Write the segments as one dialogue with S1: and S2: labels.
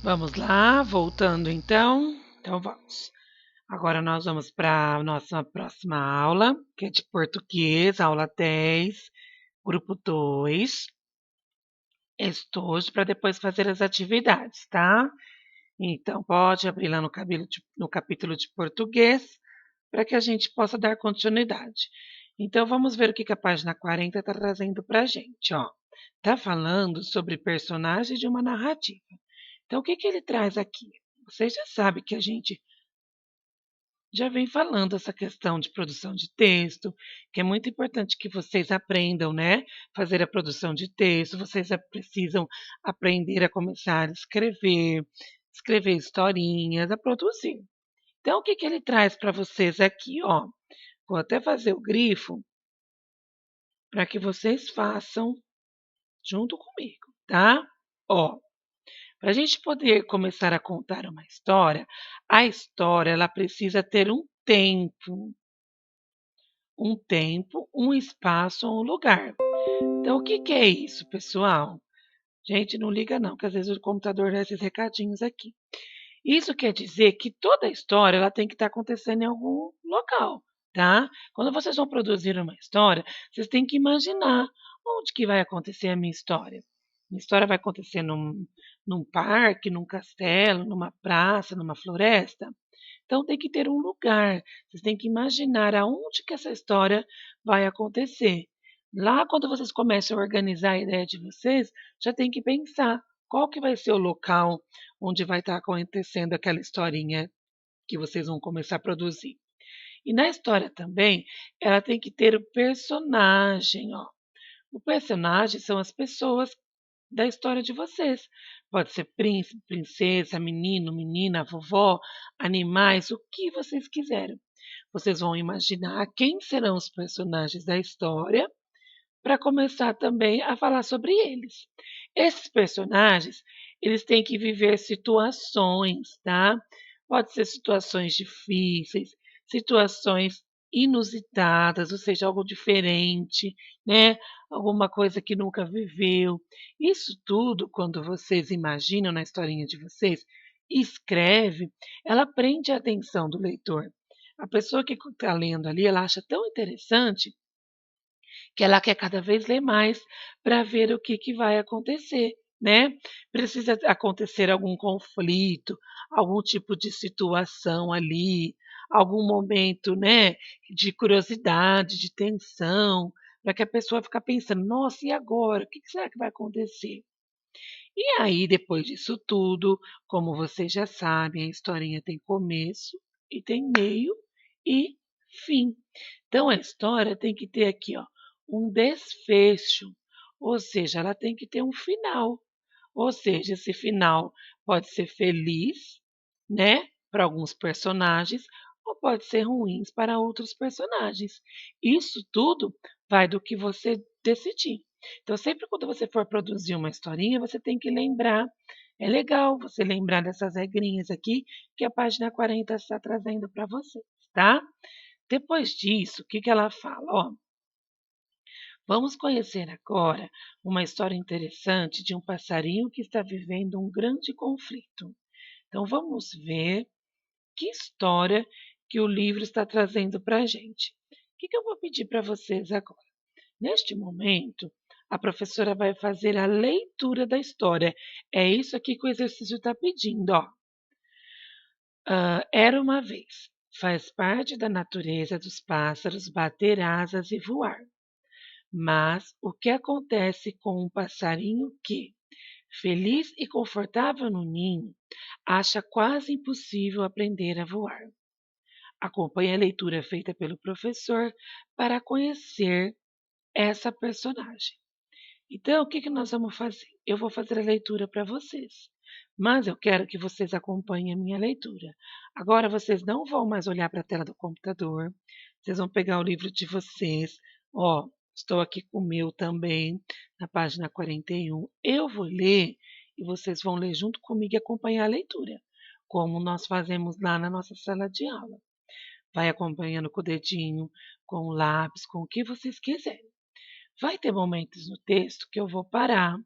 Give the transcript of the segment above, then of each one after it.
S1: Vamos lá, voltando então. Então vamos. Agora nós vamos para a nossa próxima aula, que é de português, aula 10, grupo 2, estojo, para depois fazer as atividades, tá? Então pode abrir lá no capítulo de português, para que a gente possa dar continuidade. Então vamos ver o que a página 40 está trazendo para a gente, ó. Está falando sobre personagens de uma narrativa. Então, o que ele traz aqui? Vocês já sabem que a gente já vem falando essa questão de produção de texto, que é muito importante que vocês aprendam, né? Fazer a produção de texto, vocês precisam aprender a começar a escrever, escrever historinhas, a produzir. Então, o que ele traz para vocês aqui, ó? Vou até fazer o grifo para que vocês façam junto comigo, tá? Ó, para a gente poder começar a contar uma história, a história ela precisa ter um espaço, um lugar. Então, o que que é isso, pessoal? Gente, não liga não, que às vezes o computador dá esses recadinhos aqui. Isso quer dizer que toda a história ela tem que estar acontecendo em algum local, tá? Quando vocês vão produzir uma história, vocês têm que imaginar onde que vai acontecer a minha história. Minha história vai acontecer num parque, num castelo, numa praça, numa floresta. Então tem que ter um lugar. Vocês têm que imaginar aonde que essa história vai acontecer. Lá, quando vocês começam a organizar a ideia de vocês, já tem que pensar qual que vai ser o local onde vai estar acontecendo aquela historinha que vocês vão começar a produzir. E na história também, ela tem que ter o personagem, ó. O personagem são as pessoas da história de vocês. Pode ser príncipe, princesa, menino, menina, vovó, animais, o que vocês quiserem. Vocês vão imaginar quem serão os personagens da história para começar também a falar sobre eles. Esses personagens, eles têm que viver situações, tá? Pode ser situações difíceis, situações inusitadas, ou seja, algo diferente, né? Alguma coisa que nunca viveu. Isso tudo, quando vocês imaginam na historinha de vocês, escreve, ela prende a atenção do leitor. A pessoa que está lendo ali, ela acha tão interessante que ela quer cada vez ler mais para ver o que vai acontecer, né? Precisa acontecer algum conflito, algum tipo de situação ali, algum momento, né, de curiosidade, de tensão, para que a pessoa fique pensando, nossa, e agora? O que será que vai acontecer? E aí, depois disso tudo, como vocês já sabem, a historinha tem começo e tem meio e fim. Então a história tem que ter aqui, ó, um desfecho, ou seja, ela tem que ter um final. Ou seja, esse final pode ser feliz, né, para alguns personagens, ou pode ser ruins para outros personagens. Isso tudo vai do que você decidir. Então, sempre quando você for produzir uma historinha, você tem que lembrar. É legal você lembrar dessas regrinhas aqui que a página 40 está trazendo para vocês, tá? Depois disso, o que ela fala? Ó, vamos conhecer agora uma história interessante de um passarinho que está vivendo um grande conflito. Então, vamos ver que história que o livro está trazendo para a gente. O que eu vou pedir para vocês agora? Neste momento, a professora vai fazer a leitura da história. É isso aqui que o exercício está pedindo, ó. Era uma vez. Faz parte da natureza dos pássaros bater asas e voar. Mas o que acontece com um passarinho que, feliz e confortável no ninho, acha quase impossível aprender a voar? Acompanhe a leitura feita pelo professor para conhecer essa personagem. Então, o que nós vamos fazer? Eu vou fazer a leitura para vocês, mas eu quero que vocês acompanhem a minha leitura. Agora, vocês não vão mais olhar para a tela do computador, vocês vão pegar o livro de vocês. Ó, estou aqui com o meu também, na página 41. Eu vou ler e vocês vão ler junto comigo e acompanhar a leitura, como nós fazemos lá na nossa sala de aula. Vai acompanhando com o dedinho, com o lápis, com o que vocês quiserem. Vai ter momentos no texto que eu vou parar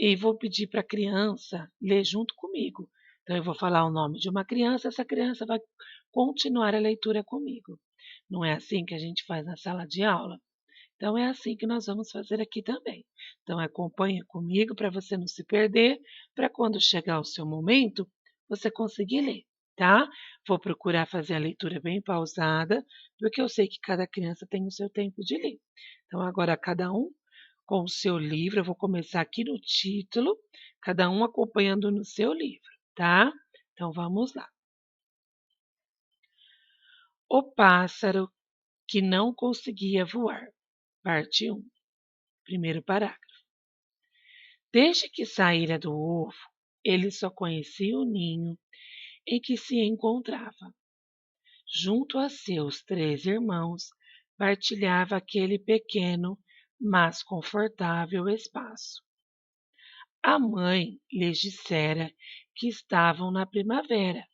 S1: e vou pedir para a criança ler junto comigo. Então, eu vou falar o nome de uma criança, essa criança vai continuar a leitura comigo. Não é assim que a gente faz na sala de aula? Então, é assim que nós vamos fazer aqui também. Então, acompanha comigo para você não se perder, para quando chegar o seu momento, você conseguir ler, tá? Vou procurar fazer a leitura bem pausada, porque eu sei que cada criança tem o seu tempo de ler. Então, agora, cada um com o seu livro, eu vou começar aqui no título, cada um acompanhando no seu livro, tá? Então, vamos lá. O pássaro que não conseguia voar. Parte 1. Primeiro parágrafo. Desde que saíra do ovo, ele só conhecia o ninho em que se encontrava. Junto a seus 3 irmãos, partilhava aquele pequeno, mas confortável espaço. A mãe lhes dissera que estavam na primavera,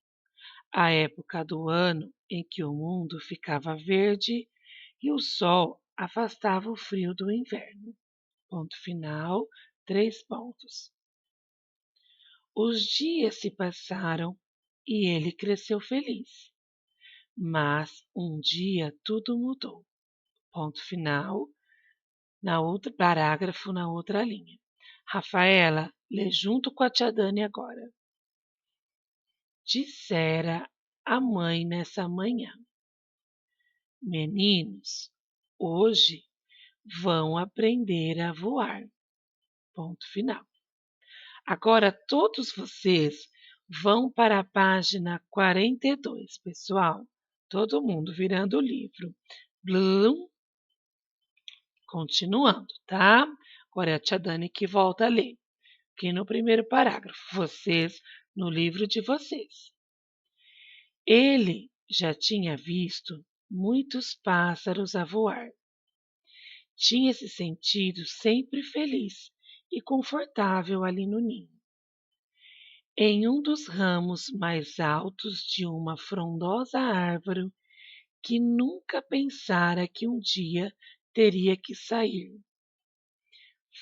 S1: a época do ano em que o mundo ficava verde e o sol afastava o frio do inverno. Ponto final, 3 pontos. Os dias se passaram e ele cresceu feliz. Mas um dia tudo mudou. Ponto final, na outra parágrafo, na outra linha. Rafaela, lê junto com a tia Dani agora. Dissera a mãe nessa manhã: Meninos, hoje vão aprender a voar. Ponto final. Agora todos vocês vão para a página 42, pessoal. Todo mundo virando o livro. Blum, continuando, tá? Agora é a tia Dani que volta a ler. Aqui no primeiro parágrafo, vocês no livro de vocês. Ele já tinha visto muitos pássaros a voar. Tinha se sentido sempre feliz e confortável ali no ninho. Em um dos ramos mais altos de uma frondosa árvore que nunca pensara que um dia teria que sair.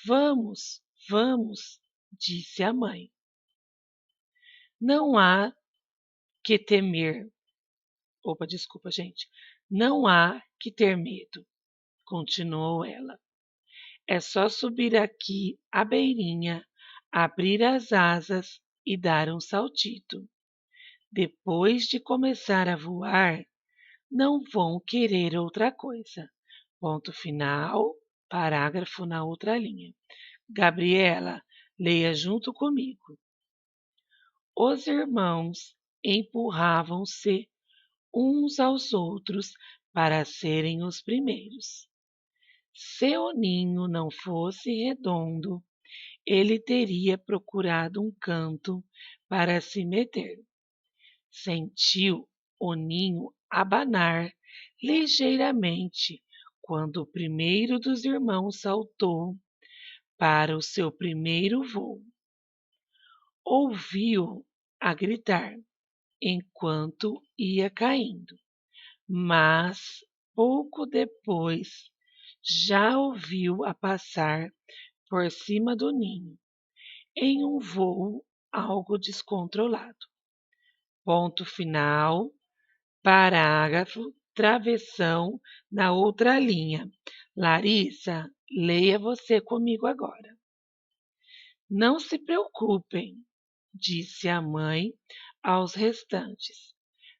S1: Vamos, vamos, disse a mãe. Não há que temer. Opa, desculpa, gente. Não há que ter medo, continuou ela. É só subir aqui à beirinha, abrir as asas e dar um saltito. Depois de começar a voar, não vão querer outra coisa. Ponto final, parágrafo na outra linha. Gabriela, leia junto comigo. Os irmãos empurravam-se uns aos outros para serem os primeiros. Se o ninho não fosse redondo, ele teria procurado um canto para se meter. Sentiu o ninho abanar ligeiramente quando o primeiro dos irmãos saltou para o seu primeiro voo. Ouviu a gritar enquanto ia caindo, mas pouco depois já ouviu a passar por cima do ninho em um voo algo descontrolado. Ponto final, parágrafo, travessão na outra linha. Larissa, leia você comigo agora. Não se preocupem, disse a mãe aos restantes.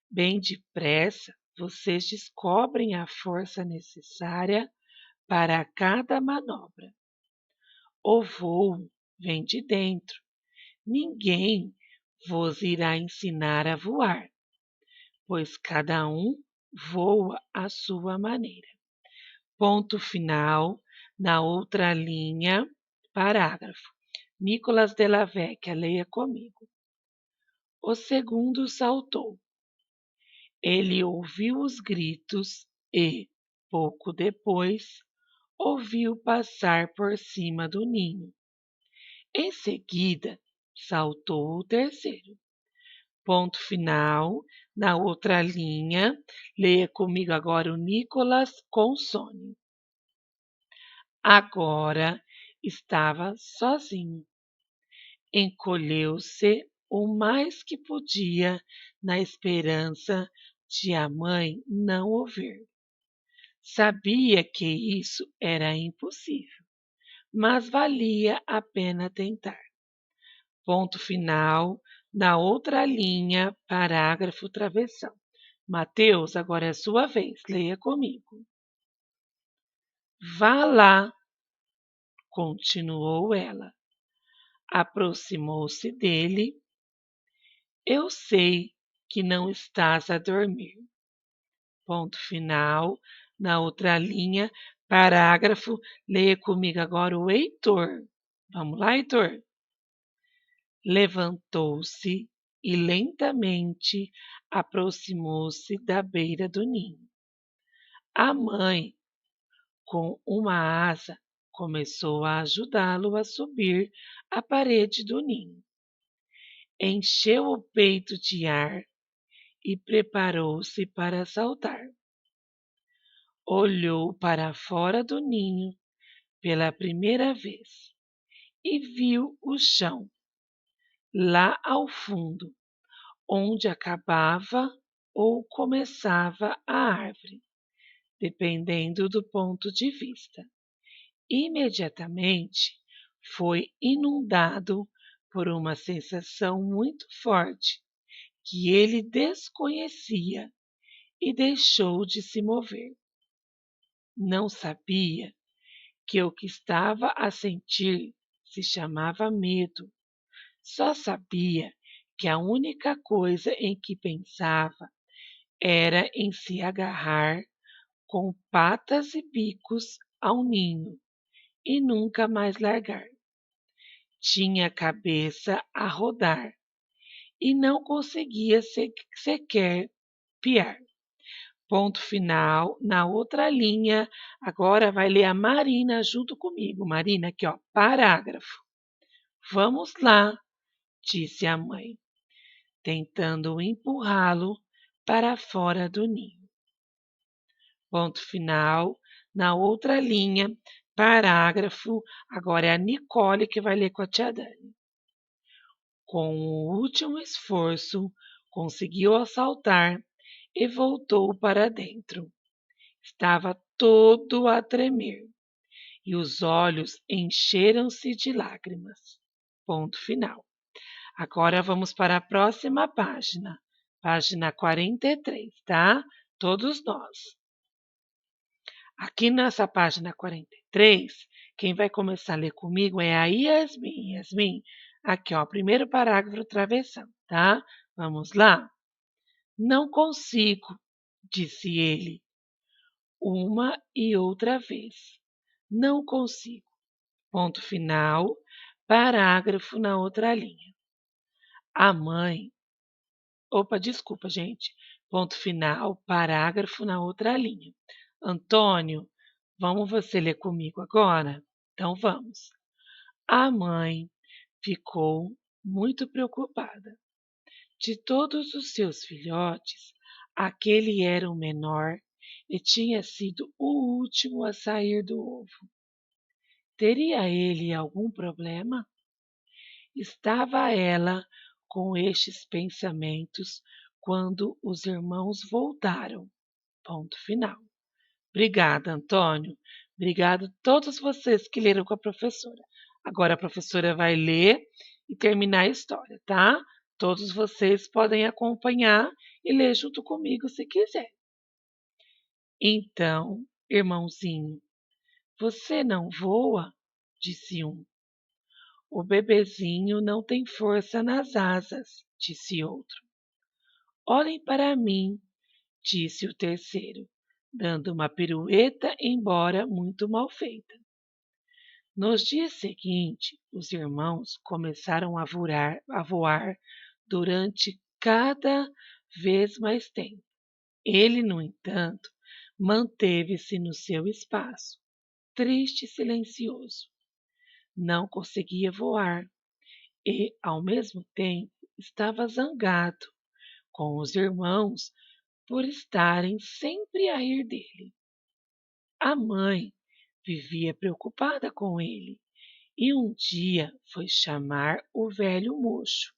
S1: Bem depressa vocês descobrem a força necessária para cada manobra. O voo vem de dentro. Ninguém vos irá ensinar a voar, pois cada um voa à sua maneira. Ponto final, na outra linha, parágrafo. Nicolas de la Vecchia, leia comigo. O segundo saltou. Ele ouviu os gritos e, pouco depois, ouviu passar por cima do ninho. Em seguida, saltou o terceiro. Ponto final, na outra linha, leia comigo agora o Nicolas Consone. Agora estava sozinho. Encolheu-se o mais que podia, na esperança de a mãe não ouvir. Sabia que isso era impossível, mas valia a pena tentar. Ponto final na outra linha, parágrafo travessão. Mateus, agora é sua vez, leia comigo. Vá lá, continuou ela. Aproximou-se dele. Eu sei que não estás a dormir. Ponto final na outra linha, parágrafo. Leia comigo agora o Heitor. Vamos lá, Heitor? Levantou-se e lentamente aproximou-se da beira do ninho. A mãe, com uma asa, começou a ajudá-lo a subir a parede do ninho. Encheu o peito de ar e preparou-se para saltar. Olhou para fora do ninho pela primeira vez e viu o chão, lá ao fundo, onde acabava ou começava a árvore, dependendo do ponto de vista. Imediatamente foi inundado por uma sensação muito forte que ele desconhecia e deixou de se mover. Não sabia que o que estava a sentir se chamava medo. Só sabia que a única coisa em que pensava era em se agarrar com patas e bicos ao ninho e nunca mais largar. Tinha a cabeça a rodar e não conseguia sequer piar. Ponto final na outra linha. Agora vai ler a Marina junto comigo. Marina, aqui ó, parágrafo. Vamos lá, disse a mãe, tentando empurrá-lo para fora do ninho. Ponto final na outra linha, parágrafo. Agora é a Nicole que vai ler com a tia Dani. Com o último esforço, conseguiu saltar e voltou para dentro. Estava todo a tremer e os olhos encheram-se de lágrimas. Ponto final. Agora vamos para a próxima página. Página 43, tá? Todos nós. Aqui nessa página 43, quem vai começar a ler comigo é a Yasmin. Yasmin, aqui ó, primeiro parágrafo travessão, tá? Vamos lá? Não consigo, disse ele, uma e outra vez. Não consigo. Ponto final, parágrafo na outra linha. A mãe. Opa, desculpa, gente. Ponto final, parágrafo na outra linha. Antônio, vamos você ler comigo agora? Então vamos. A mãe ficou muito preocupada. De todos os seus filhotes, aquele era o menor e tinha sido o último a sair do ovo. Teria ele algum problema? Estava ela com estes pensamentos quando os irmãos voltaram. Ponto final. Obrigada, Antônio. Obrigado a todos vocês que leram com a professora. Agora a professora vai ler e terminar a história, tá? Todos vocês podem acompanhar e ler junto comigo se quiser. Então, irmãozinho, você não voa? Disse um. O bebezinho não tem força nas asas, disse outro. Olhem para mim, disse o terceiro, dando uma pirueta, embora muito mal feita. Nos dias seguintes, os irmãos começaram a voar durante cada vez mais tempo. Ele, no entanto, manteve-se no seu espaço, triste e silencioso. Não conseguia voar e, ao mesmo tempo, estava zangado com os irmãos por estarem sempre a rir dele. A mãe vivia preocupada com ele e um dia foi chamar o velho mocho.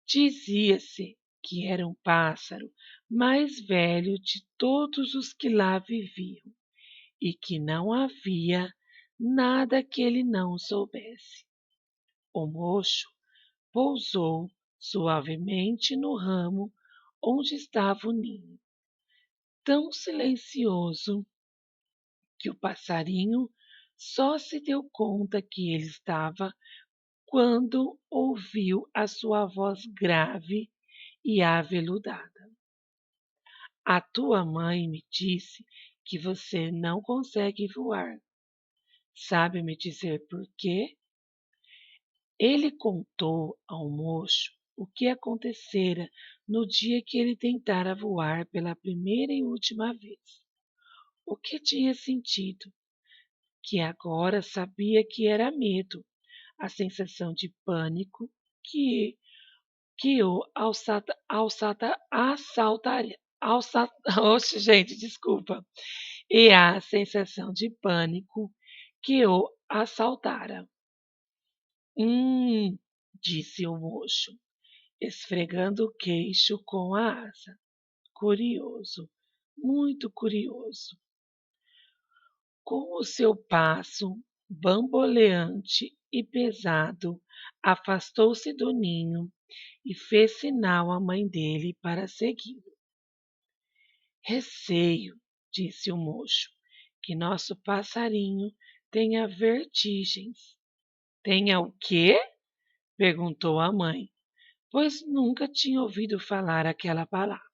S1: Dizia-se que era um pássaro mais velho de todos os que lá viviam e que não havia nada que ele não soubesse. O mocho pousou suavemente no ramo onde estava o ninho, tão silencioso que o passarinho só se deu conta que ele estava quando ouviu a sua voz grave e aveludada. A tua mãe me disse que você não consegue voar. Sabe me dizer por quê? Ele contou ao moço o que acontecera no dia que ele tentara voar pela primeira e última vez. O que tinha sentido, que agora sabia que era medo, a sensação de pânico que o assaltaria. Oxe, gente, desculpa. E a sensação de pânico que o assaltara. Hum, disse o moço, esfregando o queixo com a asa. Curioso, muito curioso. Com o seu passo bamboleante e pesado, afastou-se do ninho e fez sinal à mãe dele para segui-lo. Receio, disse o moço, que nosso passarinho tenha vertigens. Tenha o quê? Perguntou a mãe, pois nunca tinha ouvido falar aquela palavra.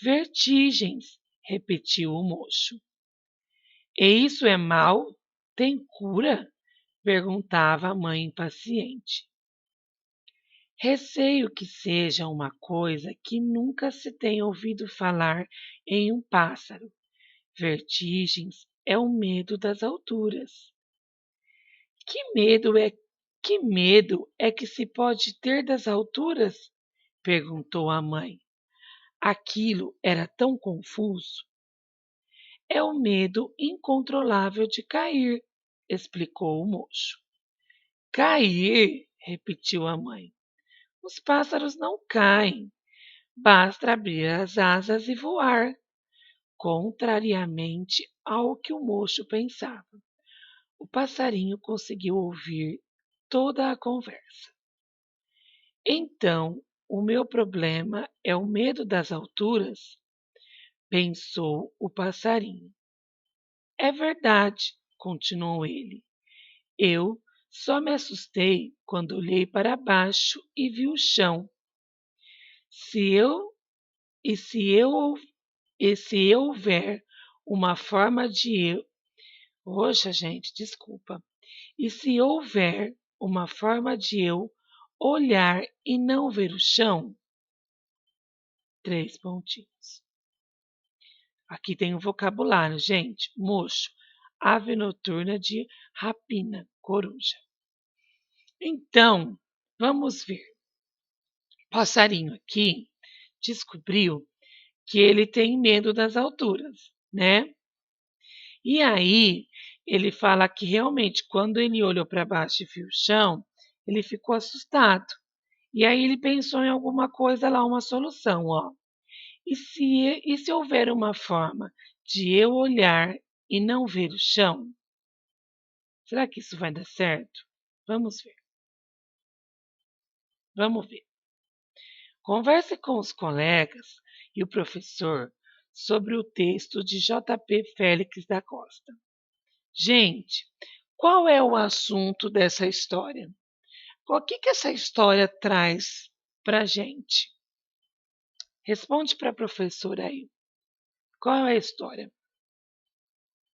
S1: Vertigens, repetiu o moço. E isso é mal? Tem cura? Perguntava a mãe impaciente. Receio que seja uma coisa que nunca se tenha ouvido falar em um pássaro. Vertigens é o medo das alturas. Que medo é que medo é que se pode ter das alturas? Perguntou a mãe. Aquilo era tão confuso. É o medo incontrolável de cair, explicou o moço. Cair, repetiu a mãe. Os pássaros não caem. Basta abrir as asas e voar. Contrariamente ao que o moço pensava, o passarinho conseguiu ouvir toda a conversa. Então, o meu problema é o medo das alturas? Pensou o passarinho. É verdade, continuou ele. Eu só me assustei quando olhei para baixo e vi o chão. Se eu e se eu e se eu houver uma forma de eu, poxa, gente, desculpa. E se houver uma forma de eu olhar e não ver o chão, três pontinhos. Aqui tem um vocabulário, gente. Mocho, ave noturna de rapina, coruja. Então, vamos ver. O passarinho aqui descobriu que ele tem medo das alturas, né? E aí ele fala que realmente quando ele olhou para baixo e viu o chão, ele ficou assustado. E aí ele pensou em alguma coisa lá, uma solução, ó. E se houver uma forma de eu olhar e não ver o chão? Será que isso vai dar certo? Vamos ver. Vamos ver. Converse com os colegas e o professor sobre o texto de J.P. Félix da Costa. Gente, qual é o assunto dessa história? O que essa história traz para a gente? Responde para a professora aí. Qual é a história?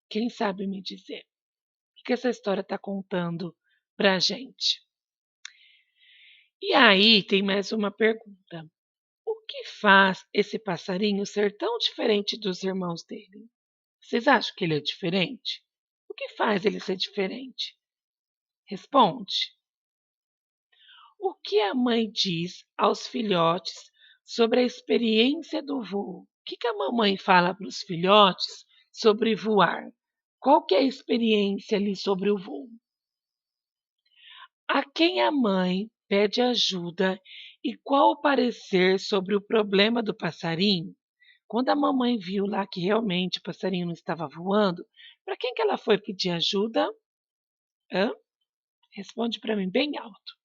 S1: Quem sabe me dizer? O que essa história está contando para a gente? E aí tem mais uma pergunta. O que faz esse passarinho ser tão diferente dos irmãos dele? Vocês acham que ele é diferente? O que faz ele ser diferente? Responde. O que a mãe diz aos filhotes sobre a experiência do voo? O que a mamãe fala para os filhotes sobre voar? Qual que é a experiência ali sobre o voo? A quem a mãe pede ajuda e qual o parecer sobre o problema do passarinho? Quando a mamãe viu lá que realmente o passarinho não estava voando, para quem que ela foi pedir ajuda? Hã? Responde para mim bem alto.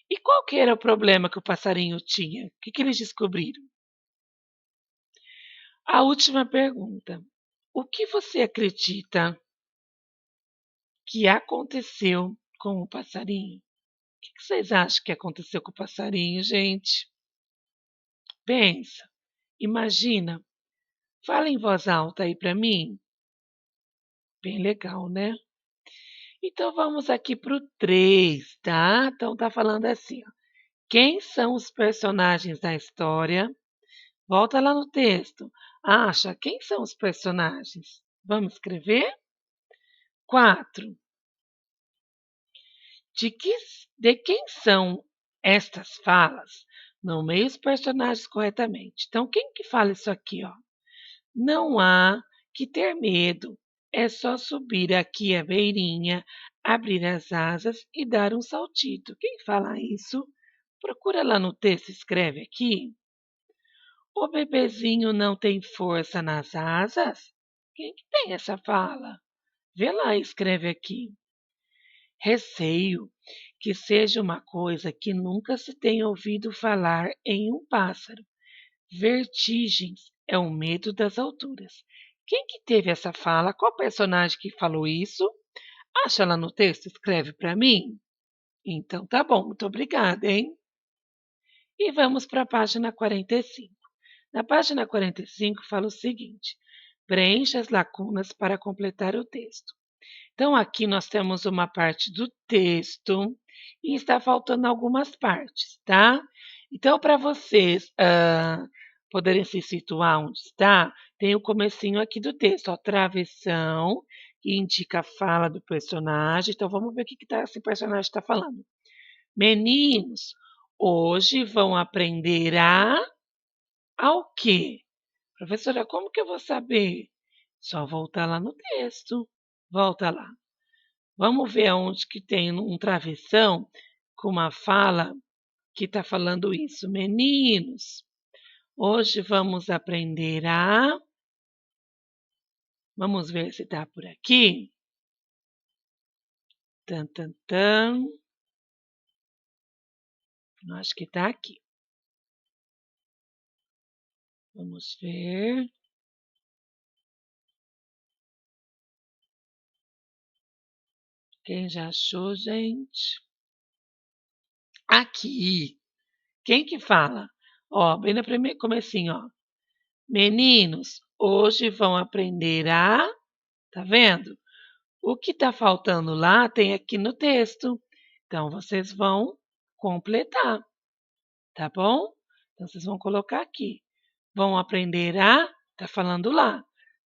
S1: E qual que era o problema que o passarinho tinha? O que que eles descobriram? A última pergunta. O que você acredita que aconteceu com o passarinho? O que que vocês acham que aconteceu com o passarinho, gente? Pensa, imagina, fala em voz alta aí para mim. Bem legal, né? Então vamos aqui para o 3, tá? Então tá falando assim, ó. Quem são os personagens da história? Volta lá no texto. Acha quem são os personagens? Vamos escrever? 4. De, que, de quem são estas falas? Nomeie os personagens corretamente. Então, quem que fala isso aqui, ó? Não há que ter medo. É só subir aqui a beirinha, abrir as asas e dar um saltito. Quem fala isso? Procura lá no texto, escreve aqui. O bebezinho não tem força nas asas? Quem que tem essa fala? Vê lá, escreve aqui. Receio que seja uma coisa que nunca se tenha ouvido falar em um pássaro. Vertigens é o medo das alturas. Quem que teve essa fala? Qual personagem que falou isso? Acha lá no texto, escreve para mim. Então tá bom, muito obrigada, hein? E vamos para a página 45. Na página 45 fala o seguinte: preencha as lacunas para completar o texto. Então, aqui nós temos uma parte do texto e está faltando algumas partes, tá? Então, para vocês poderem se situar onde está, tem o comecinho aqui do texto, ó, travessão, que indica a fala do personagem. Então, vamos ver o que esse personagem está falando. Meninos, hoje vão aprender ao quê? Professora, como que eu vou saber? Só voltar lá no texto. Volta lá. Vamos ver aonde que tem um travessão com uma fala que está falando isso. Meninos, hoje vamos aprender a. Vamos ver se está por aqui. Tan, tan, tan. Acho que está aqui. Vamos ver. Quem já achou, gente? Aqui. Quem que fala? Ó, bem no primeiro comecinho, ó. Meninos, hoje vão aprender a. Tá vendo? O que está faltando lá tem aqui no texto. Então, vocês vão completar, tá bom? Então, vocês vão colocar aqui. Vão aprender a. Está falando lá.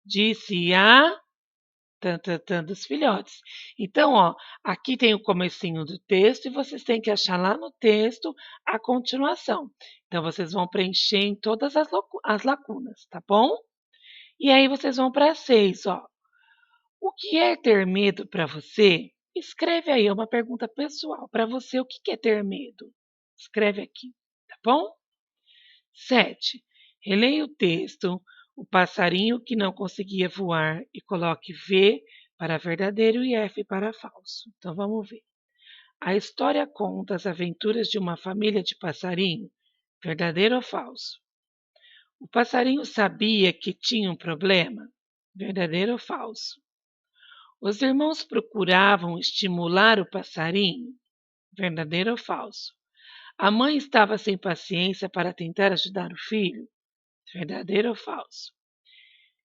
S1: Disse a. Tan, tan, tan, dos filhotes. Então, ó, aqui tem o comecinho do texto e vocês têm que achar lá no texto a continuação. Então, vocês vão preencher em todas as lacunas, tá bom? E aí vocês vão para 6, ó. O que é ter medo para você? Escreve aí, é uma pergunta pessoal. Para você, o que é ter medo? Escreve aqui, tá bom? 7. Releia o texto, o passarinho que não conseguia voar e coloque V para verdadeiro e F para falso. Então vamos ver. A história conta as aventuras de uma família de passarinho, verdadeiro ou falso? O passarinho sabia que tinha um problema, verdadeiro ou falso? Os irmãos procuravam estimular o passarinho, verdadeiro ou falso? A mãe estava sem paciência para tentar ajudar o filho, verdadeiro ou falso?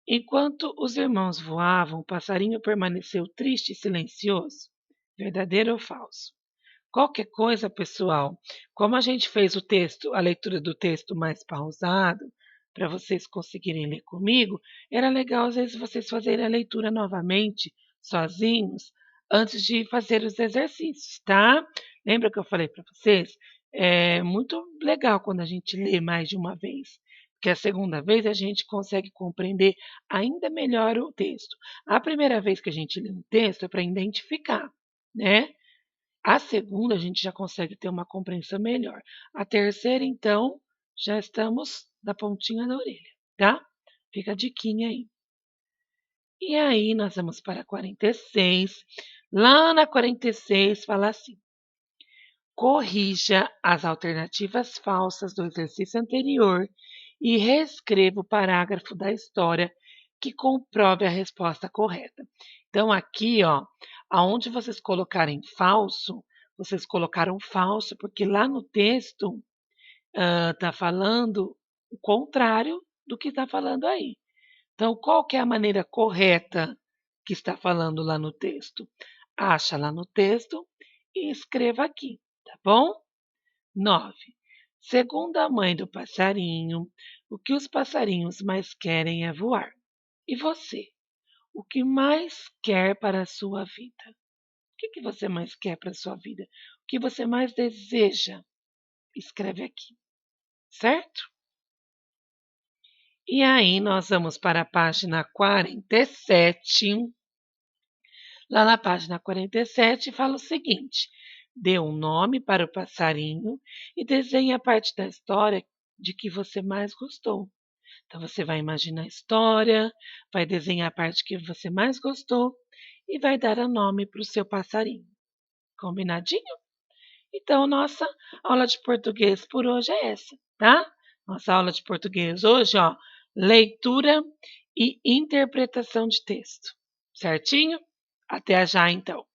S1: Enquanto os irmãos voavam, o passarinho permaneceu triste e silencioso, verdadeiro ou falso? Qualquer coisa, pessoal, como a gente fez o texto, a leitura do texto mais pausado, para vocês conseguirem ler comigo, era legal às vezes vocês fazerem a leitura novamente, sozinhos, antes de fazer os exercícios, tá? Lembra que eu falei para vocês? É muito legal quando a gente lê mais de uma vez, porque a segunda vez a gente consegue compreender ainda melhor o texto. A primeira vez que a gente lê um texto é para identificar, né? A segunda, a gente já consegue ter uma compreensão melhor. A terceira, então, já estamos da pontinha da orelha, tá? Fica a diquinha aí. E aí, nós vamos para a 46. Lá na 46, fala assim: corrija as alternativas falsas do exercício anterior e reescreva o parágrafo da história que comprove a resposta correta. Então, aqui, ó, aonde vocês colocarem falso, vocês colocaram falso, porque lá no texto está falando o contrário do que está falando aí. Então, qual que é a maneira correta que está falando lá no texto? Acha lá no texto e escreva aqui, tá bom? 9. Segundo a mãe do passarinho, o que os passarinhos mais querem é voar. E você? O que mais quer para a sua vida? O que você mais quer para a sua vida? O que você mais deseja? Escreve aqui, certo? E aí nós vamos para a página 47. Lá na página 47 fala o seguinte: dê um nome para o passarinho e desenhe a parte da história de que você mais gostou. Então você vai imaginar a história, vai desenhar a parte que você mais gostou e vai dar o nome para o seu passarinho. Combinadinho? Então, nossa aula de português por hoje é essa, tá? Nossa aula de português hoje, ó, leitura e interpretação de texto. Certinho? Até já, então.